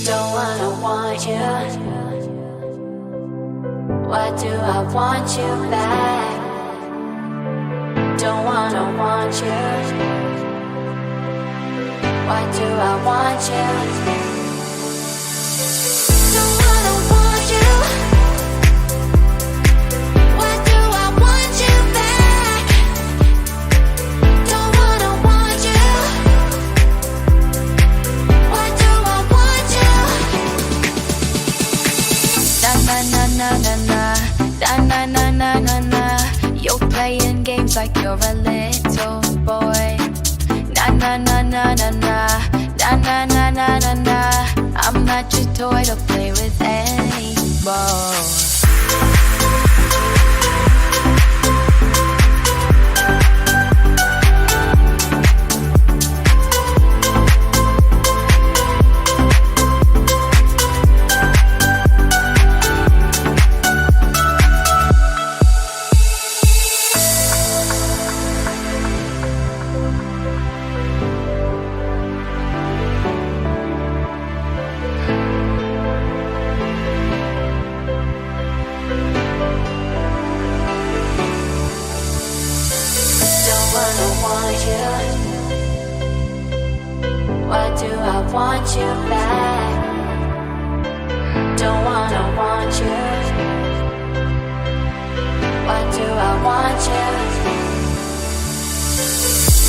Don't wanna want you. Why do I want you back? Don't wanna want you. Why do I want you? Don't wanna want you. Why do I want you back? Don't wanna want you. Why do I want you? Na na na na na na, na na na na na. You're playing games like you're a little boy. Na na na na na na, na na na na na na. I'm not your toy to play with anymore. Why do I want you back? Don't wanna want you. Why do I want you?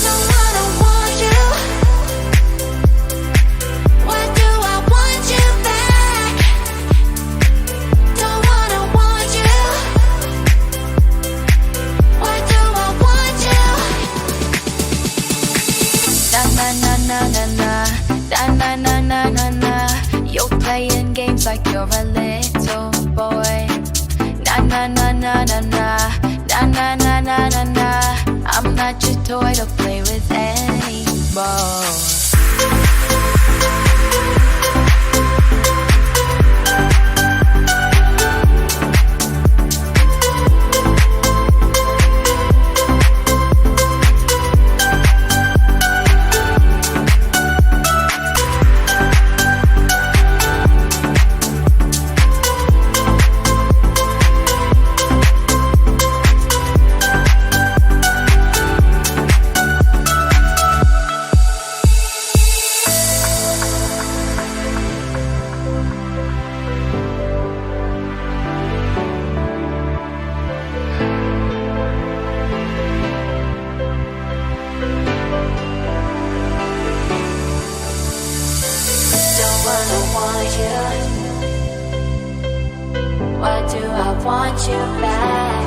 Don't wanna want you. Why do I want you back? Don't wanna want you. Why do I want you? Na na na na na na, na na na na na. You're playing games like you're a little boy. Na na na na na na, na na na na na. I'm not your toy to play with anymore. Why do I want you back?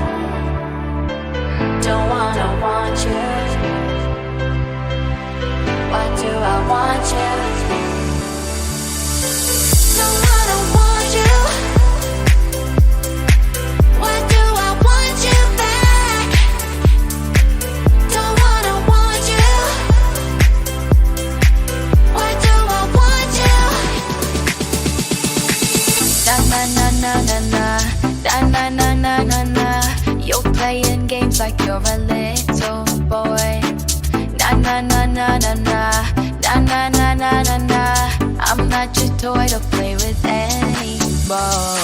Don't wanna want you. Why do I want you? Don't wanna want you. Why do I want you back? Don't wanna want you. Why do I want you? Na na na na na na, na na na na na. You're playing games like you're a little boy. Na na na na na na, na na na na na. I'm not your toy to play with anymore.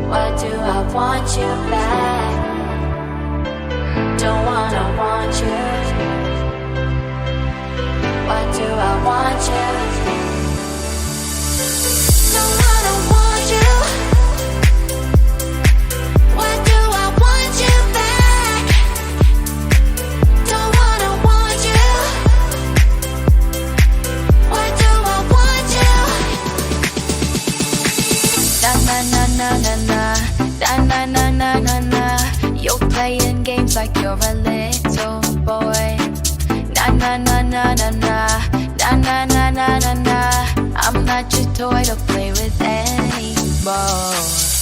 Why do I want you back? Don't wanna want you. Why do I want you? Don't wanna want you. Why do I want you back? Don't wanna want games like you're a little boy. Na na na na na na, na na na na na na. I'm not your toy to play with anymore.